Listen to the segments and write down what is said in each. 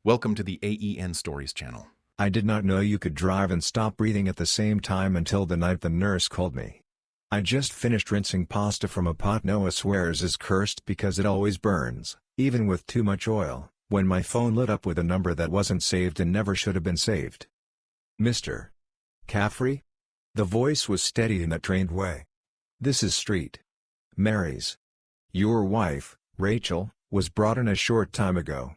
Welcome to the AEN Stories channel. I did not know you could drive and stop breathing at the same time until the night the nurse called me. I just finished rinsing pasta from a pot Noah swears is cursed because it always burns, even with too much oil, when my phone lit up with a number that wasn't saved and never should have been saved. Mr. Caffrey? The voice was steady in that trained way. This is Street. Mary's. Your wife, Rachel, was brought in a short time ago.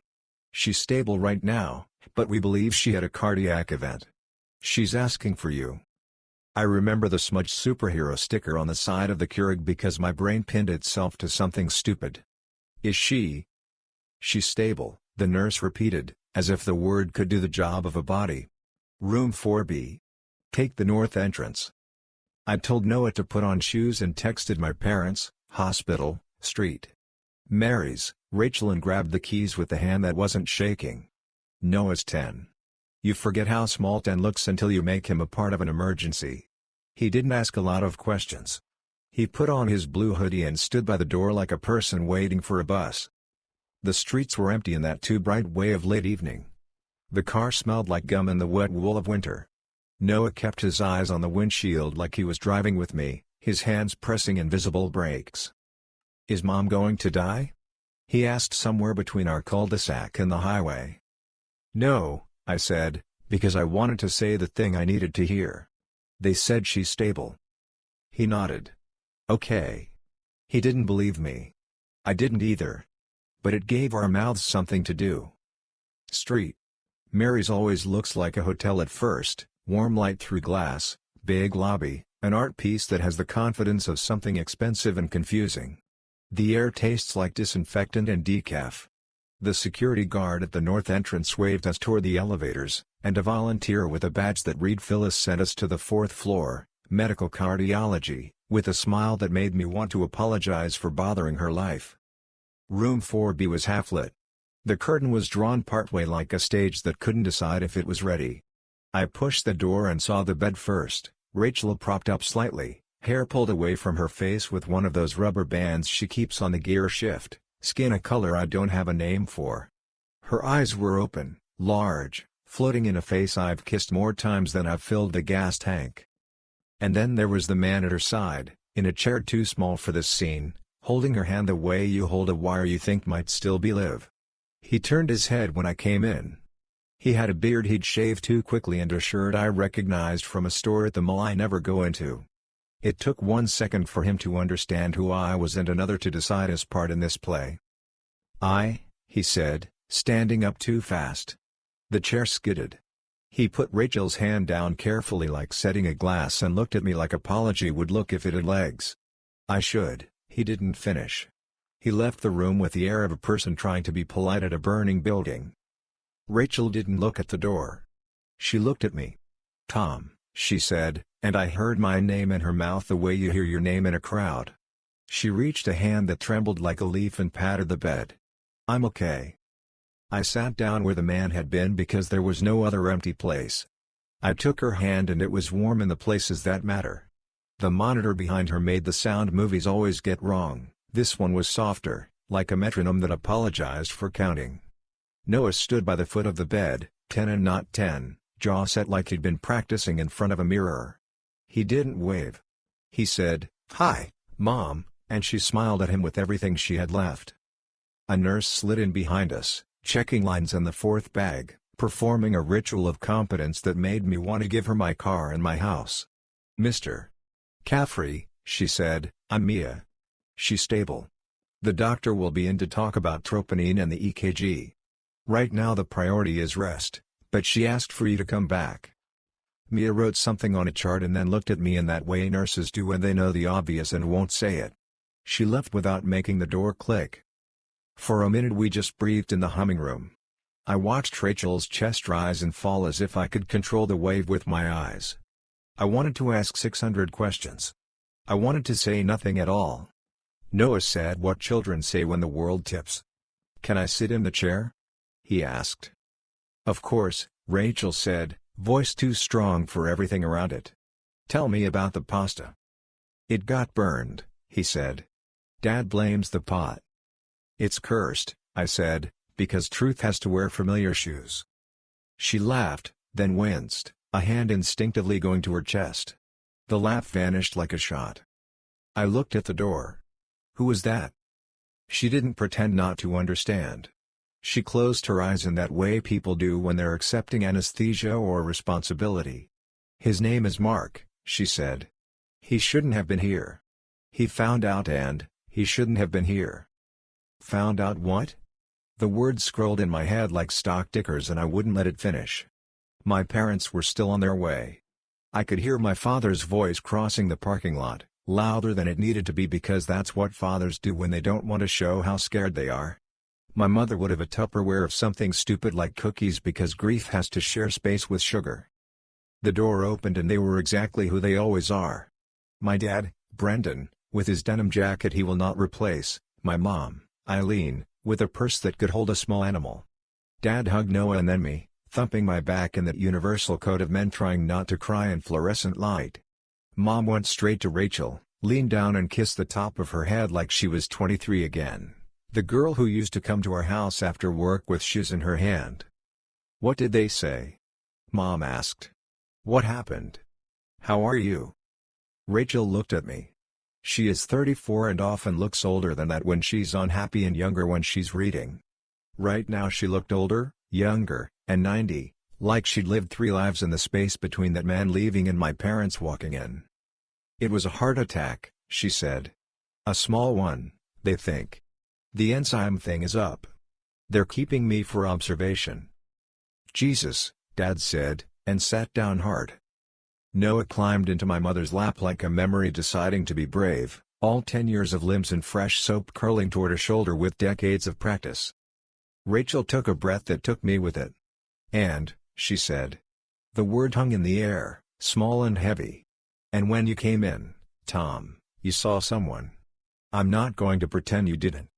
She's stable right now, but we believe she had a cardiac event. She's asking for you. I remember the smudged superhero sticker on the side of the Keurig because my brain pinned itself to something stupid. Is she? She's stable, the nurse repeated, as if the word could do the job of a body. Room 4B. Take the north entrance. I told Noah to put on shoes and texted my parents, hospital, Street. Mary's, Rachel, and grabbed the keys with the hand that wasn't shaking. Noah's 10. You forget how small 10 looks until you make him a part of an emergency. He didn't ask a lot of questions. He put on his blue hoodie and stood by the door like a person waiting for a bus. The streets were empty in that too bright way of late evening. The car smelled like gum and the wet wool of winter. Noah kept his eyes on the windshield like he was driving with me, his hands pressing invisible brakes. Is Mom going to die? He asked somewhere between our cul-de-sac and the highway. No, I said, because I wanted to say the thing I needed to hear. They said she's stable. He nodded. Okay. He didn't believe me. I didn't either. But it gave our mouths something to do. Street. Mary's always looks like a hotel at first, warm light through glass, big lobby, an art piece that has the confidence of something expensive and confusing. The air tastes like disinfectant and decaf. The security guard at the north entrance waved us toward the elevators, and a volunteer with a badge that read Phyllis sent us to the 4th floor, medical cardiology, with a smile that made me want to apologize for bothering her life. Room 4B was half-lit. The curtain was drawn partway like a stage that couldn't decide if it was ready. I pushed the door and saw the bed first, Rachel propped up slightly, hair pulled away from her face with one of those rubber bands she keeps on the gear shift, skin a color I don't have a name for. Her eyes were open, large, floating in a face I've kissed more times than I've filled the gas tank. And then there was the man at her side, in a chair too small for this scene, holding her hand the way you hold a wire you think might still be live. He turned his head when I came in. He had a beard he'd shaved too quickly and a shirt I recognized from a store at the mall I never go into. It took 1 second for him to understand who I was and another to decide his part in this play. He said, standing up too fast. The chair skidded. He put Rachel's hand down carefully like setting a glass and looked at me like apology would look if it had legs. He didn't finish. He left the room with the air of a person trying to be polite at a burning building. Rachel didn't look at the door. She looked at me. Tom, she said, and I heard my name in her mouth the way you hear your name in a crowd. She reached a hand that trembled like a leaf and patted the bed. I'm okay. I sat down where the man had been because there was no other empty place. I took her hand and it was warm in the places that matter. The monitor behind her made the sound movies always get wrong. This one was softer, like a metronome that apologized for counting. Noah stood by the foot of the bed, 10 and not 10, jaw set like he'd been practicing in front of a mirror. He didn't wave. He said, "Hi, Mom," and she smiled at him with everything she had left. A nurse slid in behind us, checking lines in the 4th bag, performing a ritual of competence that made me want to give her my car and my house. Mr. Caffrey, she said, I'm Mia. She's stable. The doctor will be in to talk about troponin and the EKG. Right now the priority is rest, but she asked for you to come back. Mia wrote something on a chart and then looked at me in that way nurses do when they know the obvious and won't say it. She left without making the door click. For a minute we just breathed in the humming room. I watched Rachel's chest rise and fall as if I could control the wave with my eyes. I wanted to ask 600 questions. I wanted to say nothing at all. Noah said what children say when the world tips. Can I sit in the chair? He asked. Of course, Rachel said, voice too strong for everything around it. Tell me about the pasta. It got burned, he said. Dad blames the pot. It's cursed, I said, Because truth has to wear familiar shoes. She laughed, then winced, a hand instinctively going to her chest. The laugh vanished like a shot. I looked at the door. Who was that? She didn't pretend not to understand. She closed her eyes in that way people do when they're accepting anesthesia or responsibility. His name is Mark, she said. He shouldn't have been here. He found out and, he shouldn't have been here. Found out what? The words scrolled in my head like stock tickers and I wouldn't let it finish. My parents were still on their way. I could hear my father's voice crossing the parking lot, louder than it needed to be because that's what fathers do when they don't want to show how scared they are. My mother would have a Tupperware of something stupid like cookies because grief has to share space with sugar. The door opened and they were exactly who they always are. My dad, Brendan, with his denim jacket he will not replace, my mom, Eileen, with a purse that could hold a small animal. Dad hugged Noah and then me, thumping my back in that universal code of men trying not to cry in fluorescent light. Mom went straight to Rachel, leaned down and kissed the top of her head like she was 23 again. The girl who used to come to our house after work with shoes in her hand. What did they say? Mom asked. What happened? How are you? Rachel looked at me. She is 34 and often looks older than that when she's unhappy and younger when she's reading. Right now she looked older, younger, and 90, like she'd lived 3 lives in the space between that man leaving and my parents walking in. It was a heart attack, she said. A small one, they think. The enzyme thing is up. They're keeping me for observation. Jesus, Dad said, and sat down hard. Noah climbed into my mother's lap like a memory deciding to be brave, all 10 years of limbs and fresh soap curling toward a shoulder with decades of practice. Rachel took a breath that took me with it. And, she said. The word hung in the air, small and heavy. And when you came in, Tom, you saw someone. I'm not going to pretend you didn't.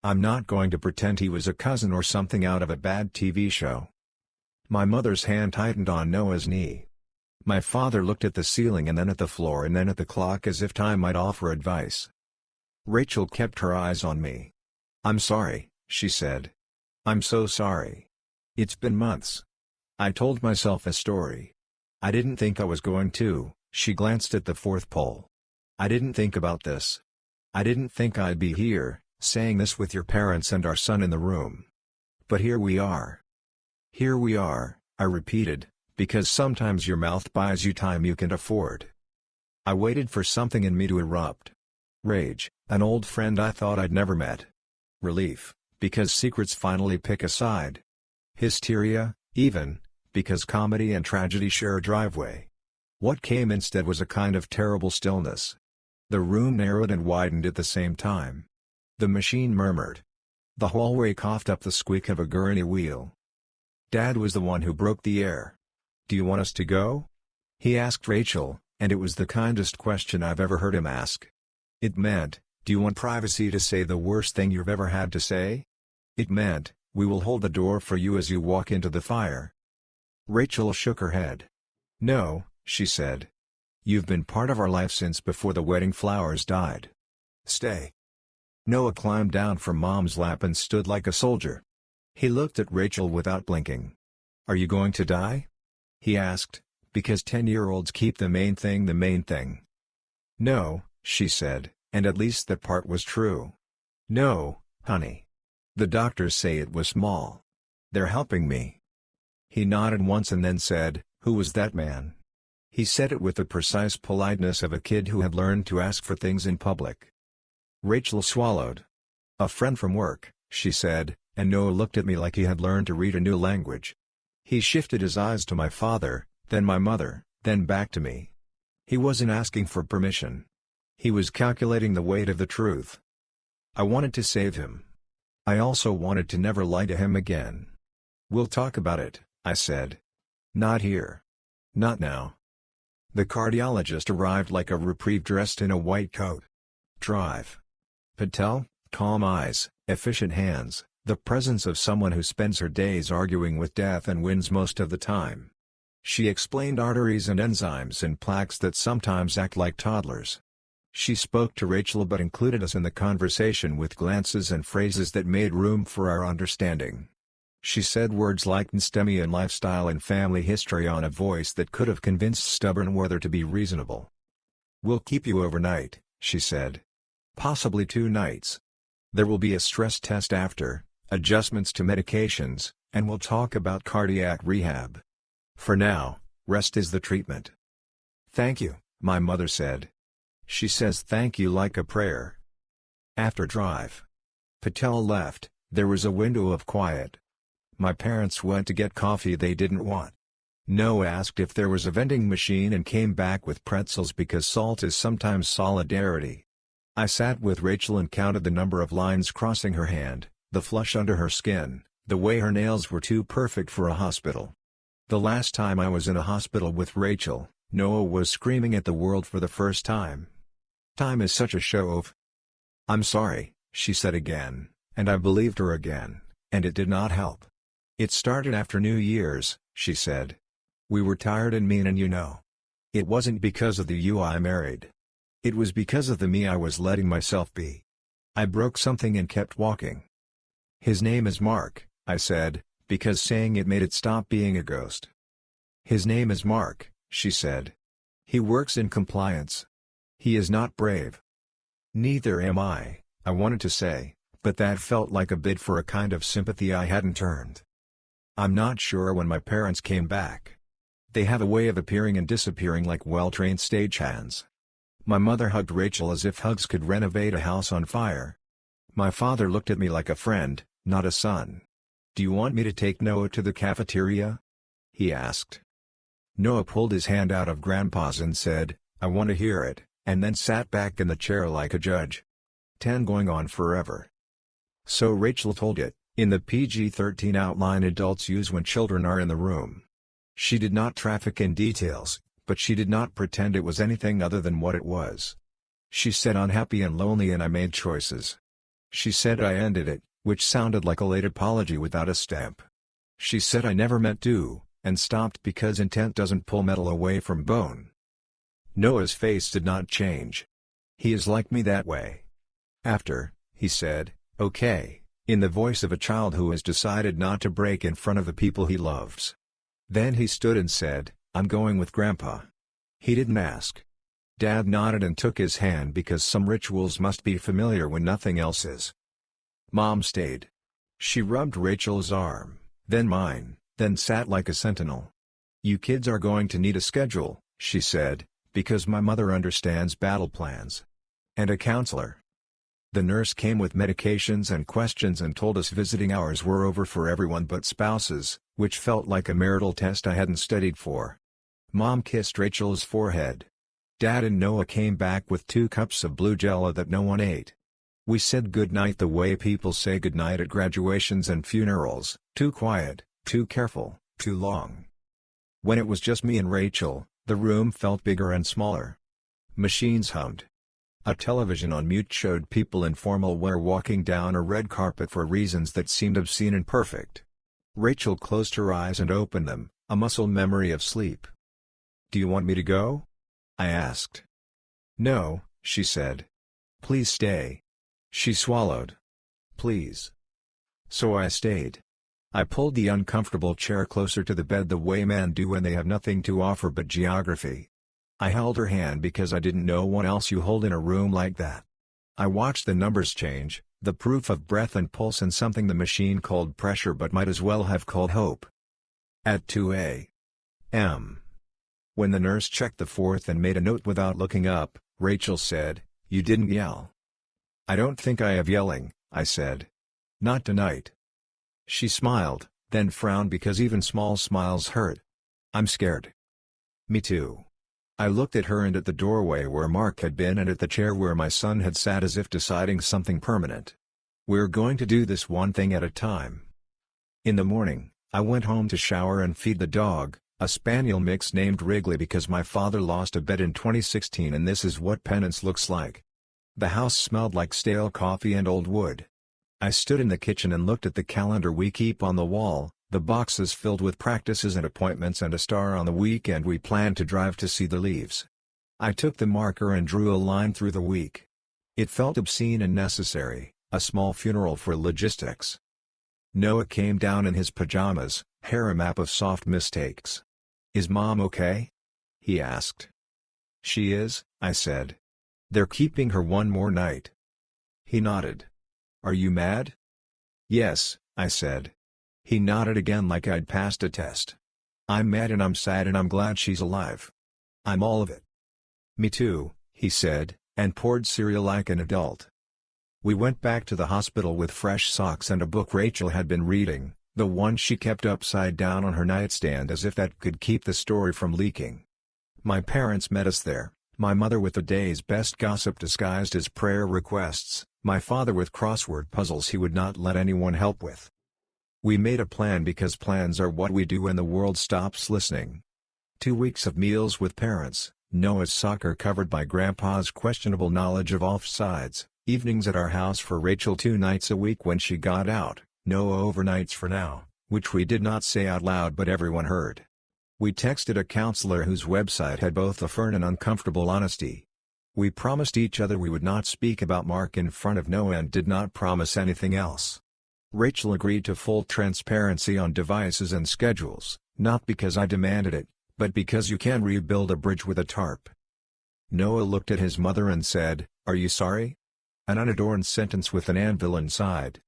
I'm not going to pretend he was a cousin or something out of a bad TV show. My mother's hand tightened on Noah's knee. My father looked at the ceiling and then at the floor and then at the clock as if time might offer advice. Rachel kept her eyes on me. I'm sorry, she said. I'm so sorry. It's been months. I told myself a story. I didn't think I was going to, she glanced at the fourth pole. I didn't think about this. I didn't think I'd be here, saying this with your parents and our son in the room. But here we are. Here we are, I repeated, because sometimes your mouth buys you time you can't afford. I waited for something in me to erupt. Rage, an old friend I thought I'd never met. Relief, because secrets finally pick a side. Hysteria, even, because comedy and tragedy share a driveway. What came instead was a kind of terrible stillness. The room narrowed and widened at the same time. The machine murmured. The hallway coughed up the squeak of a gurney wheel. Dad was the one who broke the air. Do you want us to go? He asked Rachel, and it was the kindest question I've ever heard him ask. It meant, do you want privacy to say the worst thing you've ever had to say? It meant, we will hold the door for you as you walk into the fire. Rachel shook her head. No, she said. You've been part of our life since before the wedding flowers died. Stay. Noah climbed down from Mom's lap and stood like a soldier. He looked at Rachel without blinking. Are you going to die? He asked, because 10-year-olds keep the main thing the main thing. No, she said, and at least that part was true. No, honey. The doctors say it was small. They're helping me. He nodded once and then said, who was that man? He said it with the precise politeness of a kid who had learned to ask for things in public. Rachel swallowed. A friend from work, she said, and Noah looked at me like he had learned to read a new language. He shifted his eyes to my father, then my mother, then back to me. He wasn't asking for permission. He was calculating the weight of the truth. I wanted to save him. I also wanted to never lie to him again. We'll talk about it, I said. Not here. Not now. The cardiologist arrived like a reprieve dressed in a white coat. Drive. Patel, calm eyes, efficient hands, the presence of someone who spends her days arguing with death and wins most of the time. She explained arteries and enzymes and plaques that sometimes act like toddlers. She spoke to Rachel but included us in the conversation with glances and phrases that made room for our understanding. She said words like NSTEMI and lifestyle and family history on a voice that could have convinced stubborn weather to be reasonable. "We'll keep you overnight," she said. "Possibly 2 nights. There will be a stress test after, adjustments to medications, and we'll talk about cardiac rehab. For now, rest is the treatment." "Thank you," my mother said. She says thank you like a prayer. After drive. Patel left, there was a window of quiet. My parents went to get coffee they didn't want. Noah asked if there was a vending machine and came back with pretzels because salt is sometimes solidarity. I sat with Rachel and counted the number of lines crossing her hand, the flush under her skin, the way her nails were too perfect for a hospital. The last time I was in a hospital with Rachel, Noah was screaming at the world for the first time. Time is such a show-off. "I'm sorry," she said again, and I believed her again, and it did not help. "It started after New Year's," she said. "We were tired and mean and you know. It wasn't because of the you I married. It was because of the me I was letting myself be. I broke something and kept walking." "His name is Mark," I said, because saying it made it stop being a ghost. "His name is Mark," she said. "He works in compliance. He is not brave." "Neither am I wanted to say, but that felt like a bid for a kind of sympathy I hadn't earned. I'm not sure when my parents came back. They have a way of appearing and disappearing like well-trained stagehands. My mother hugged Rachel as if hugs could renovate a house on fire. My father looked at me like a friend, not a son. "Do you want me to take Noah to the cafeteria?" he asked. Noah pulled his hand out of Grandpa's and said, "I want to hear it," and then sat back in the chair like a judge. 10 going on forever. So Rachel told it, in the PG-13 outline adults use when children are in the room. She did not traffic in details, but she did not pretend it was anything other than what it was. She said unhappy and lonely and I made choices. She said I ended it, which sounded like a late apology without a stamp. She said I never meant to, and stopped because intent doesn't pull metal away from bone. Noah's face did not change. He is like me that way. After, he said, "Okay," in the voice of a child who has decided not to break in front of the people he loves. Then he stood and said, "I'm going with Grandpa." He didn't ask. Dad nodded and took his hand because some rituals must be familiar when nothing else is. Mom stayed. She rubbed Rachel's arm, then mine, then sat like a sentinel. "You kids are going to need a schedule," she said, because my mother understands battle plans. "And a counselor." The nurse came with medications and questions and told us visiting hours were over for everyone but spouses, which felt like a marital test I hadn't studied for. Mom kissed Rachel's forehead. Dad and Noah came back with 2 cups of blue Jell-O that no one ate. We said goodnight the way people say goodnight at graduations and funerals, too quiet, too careful, too long. When it was just me and Rachel, the room felt bigger and smaller. Machines hummed. A television on mute showed people in formal wear walking down a red carpet for reasons that seemed obscene and perfect. Rachel closed her eyes and opened them, a muscle memory of sleep. "Do you want me to go?" I asked. "No," she said. "Please stay." She swallowed. "Please." So I stayed. I pulled the uncomfortable chair closer to the bed the way men do when they have nothing to offer but geography. I held her hand because I didn't know what else you hold in a room like that. I watched the numbers change, the proof of breath and pulse and something the machine called pressure but might as well have called hope. At 2 a.m. When the nurse checked the 4th and made a note without looking up, Rachel said, "You didn't yell." "I don't think I have yelling," I said. "Not tonight." She smiled, then frowned because even small smiles hurt. "I'm scared." "Me too." I looked at her and at the doorway where Mark had been and at the chair where my son had sat as if deciding something permanent. "We're going to do this one thing at a time." In the morning, I went home to shower and feed the dog, a spaniel mix named Wrigley because my father lost a bet in 2016 and this is what penance looks like. The house smelled like stale coffee and old wood. I stood in the kitchen and looked at the calendar we keep on the wall, the boxes filled with practices and appointments and a star on the weekend we planned to drive to see the leaves. I took the marker and drew a line through the week. It felt obscene and necessary, a small funeral for logistics. Noah came down in his pajamas, hair a map of soft mistakes. "Is Mom okay?" he asked. "She is," I said. "They're keeping her one more night." He nodded. "Are you mad?" "Yes," I said. He nodded again like I'd passed a test. "I'm mad and I'm sad and I'm glad she's alive. I'm all of it." "Me too," he said, and poured cereal like an adult. We went back to the hospital with fresh socks and a book Rachel had been reading, the one she kept upside down on her nightstand as if that could keep the story from leaking. My parents met us there, my mother with the day's best gossip disguised as prayer requests, my father with crossword puzzles he would not let anyone help with. We made a plan because plans are what we do when the world stops listening. 2 weeks of meals with parents, Noah's soccer covered by Grandpa's questionable knowledge of offsides, evenings at our house for Rachel 2 nights a week when she got out, Noah overnights for now, which we did not say out loud but everyone heard. We texted a counselor whose website had both a fun and uncomfortable honesty. We promised each other we would not speak about Mark in front of Noah and did not promise anything else. Rachel agreed to full transparency on devices and schedules, not because I demanded it, but because you can rebuild a bridge with a tarp. Noah looked at his mother and said, "Are you sorry?" An unadorned sentence with an anvil inside.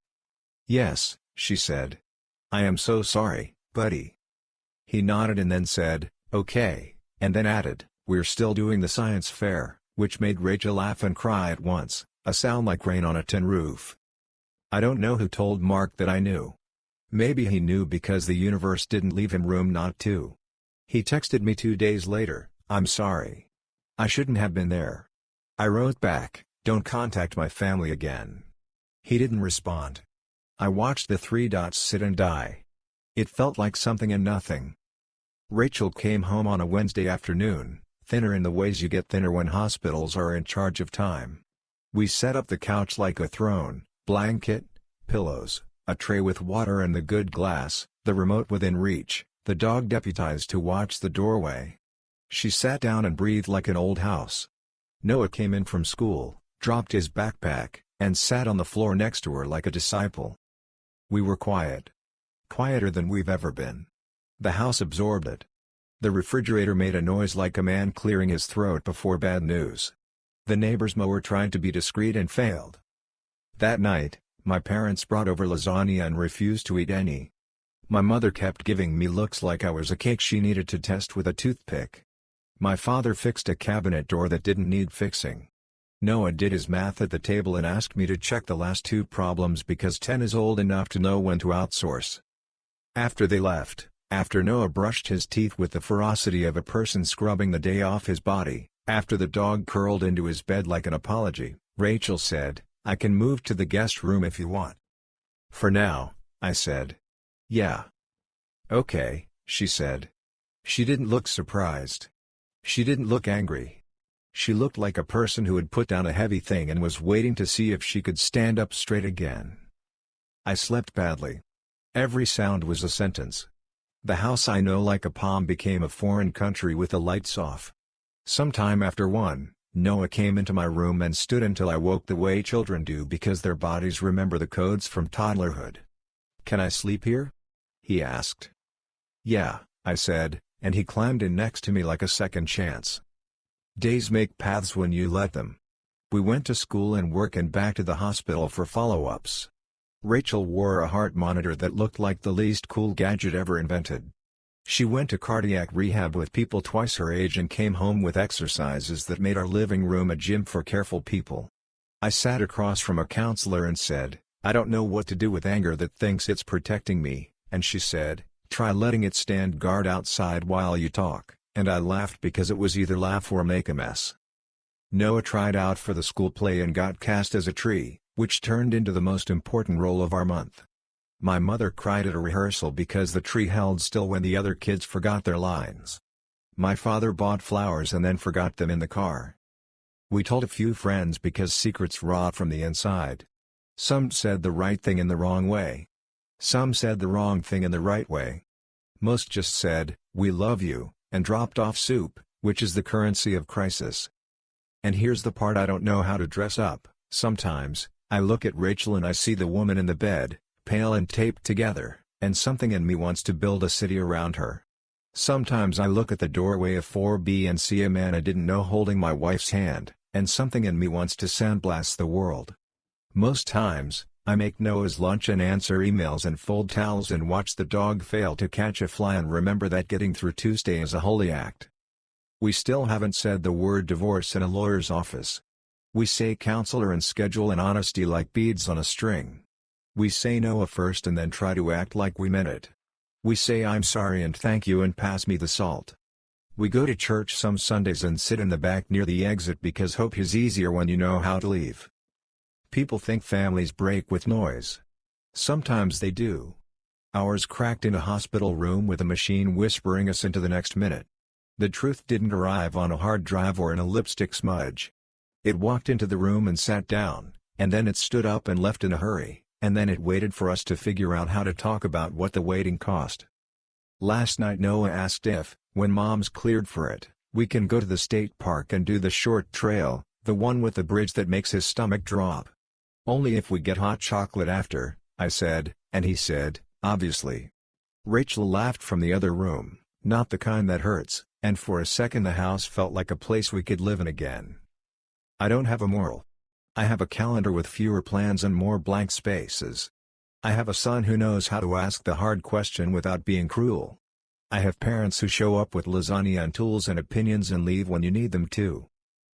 "Yes," she said. "I am so sorry, buddy." He nodded and then said, "Okay," and then added, "We're still doing the science fair," which made Rachel laugh and cry at once, a sound like rain on a tin roof. I don't know who told Mark that I knew. Maybe he knew because the universe didn't leave him room not to. He texted me 2 days later, "I'm sorry. I shouldn't have been there." I wrote back, "Don't contact my family again." He didn't respond. I watched the 3 dots sit and die. It felt like something and nothing. Rachel came home on a Wednesday afternoon, thinner in the ways you get thinner when hospitals are in charge of time. We set up the couch like a throne, blanket, pillows, a tray with water and the good glass, the remote within reach, the dog deputized to watch the doorway. She sat down and breathed like an old house. Noah came in from school, dropped his backpack, and sat on the floor next to her like a disciple. We were quiet. Quieter than we've ever been. The house absorbed it. The refrigerator made a noise like a man clearing his throat before bad news. The neighbor's mower tried to be discreet and failed. That night, my parents brought over lasagna and refused to eat any. My mother kept giving me looks like I was a cake she needed to test with a toothpick. My father fixed a cabinet door that didn't need fixing. Noah did his math at the table and asked me to check the last 2 problems because 10 is old enough to know when to outsource. After they left, after Noah brushed his teeth with the ferocity of a person scrubbing the day off his body, after the dog curled into his bed like an apology, Rachel said, "I can move to the guest room if you want." "For now," I said. "Yeah." "Okay," she said. She didn't look surprised. She didn't look angry. She looked like a person who had put down a heavy thing and was waiting to see if she could stand up straight again. I slept badly. Every sound was a sentence. The house I know like a palm became a foreign country with the lights off. Sometime after 1, Noah came into my room and stood until I woke the way children do because their bodies remember the codes from toddlerhood. "Can I sleep here?" he asked. "Yeah," I said, and he climbed in next to me like a second chance. Days make paths when you let them. We went to school and work and back to the hospital for follow-ups. Rachel wore a heart monitor that looked like the least cool gadget ever invented. She went to cardiac rehab with people twice her age and came home with exercises that made our living room a gym for careful people. I sat across from a counselor and said, "I don't know what to do with anger that thinks it's protecting me," and she said, "Try letting it stand guard outside while you talk," and I laughed because it was either laugh or make a mess. Noah tried out for the school play and got cast as a tree, which turned into the most important role of our month. My mother cried at a rehearsal because the tree held still when the other kids forgot their lines. My father bought flowers and then forgot them in the car. We told a few friends because secrets rot from the inside. Some said the right thing in the wrong way. Some said the wrong thing in the right way. Most just said, "We love you," and dropped off soup, which is the currency of crisis. And here's the part I don't know how to dress up. Sometimes, I look at Rachel and I see the woman in the bed, pale and taped together, and something in me wants to build a city around her. Sometimes I look at the doorway of 4B and see a man I didn't know holding my wife's hand, and something in me wants to sandblast the world. Most times, I make Noah's lunch and answer emails and fold towels and watch the dog fail to catch a fly and remember that getting through Tuesday is a holy act. We still haven't said the word divorce in a lawyer's office. We say counselor and schedule and honesty like beads on a string. We say Noah first and then try to act like we meant it. We say I'm sorry and thank you and pass me the salt. We go to church some Sundays and sit in the back near the exit because hope is easier when you know how to leave. People think families break with noise. Sometimes they do. Ours cracked in a hospital room with a machine whispering us into the next minute. The truth didn't arrive on a hard drive or in a lipstick smudge. It walked into the room and sat down, and then it stood up and left in a hurry, and then it waited for us to figure out how to talk about what the waiting cost. Last night Noah asked if, when Mom's cleared for it, we can go to the state park and do the short trail, the one with the bridge that makes his stomach drop. Only if we get hot chocolate after, I said, and he said, obviously. Rachel laughed from the other room, not the kind that hurts, and for a second the house felt like a place we could live in again. I don't have a moral. I have a calendar with fewer plans and more blank spaces. I have a son who knows how to ask the hard question without being cruel. I have parents who show up with lasagna and tools and opinions and leave when you need them to.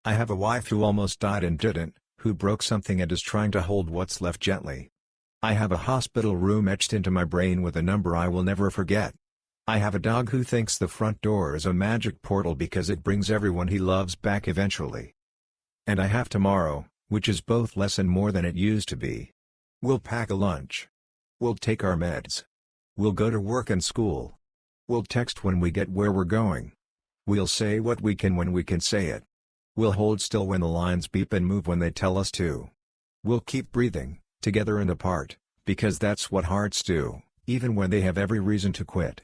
I have a wife who almost died and didn't, who broke something and is trying to hold what's left gently. I have a hospital room etched into my brain with a number I will never forget. I have a dog who thinks the front door is a magic portal because it brings everyone he loves back eventually. And I have tomorrow, which is both less and more than it used to be. We'll pack a lunch. We'll take our meds. We'll go to work and school. We'll text when we get where we're going. We'll say what we can when we can say it. We'll hold still when the lines beep and move when they tell us to. We'll keep breathing, together and apart, because that's what hearts do, even when they have every reason to quit.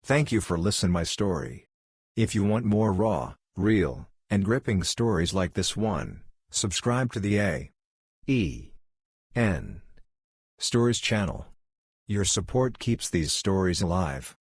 Thank you for listening my story. If you want more raw, real, and gripping stories like this one, subscribe to the A.E.N. Stories channel. Your support keeps these stories alive.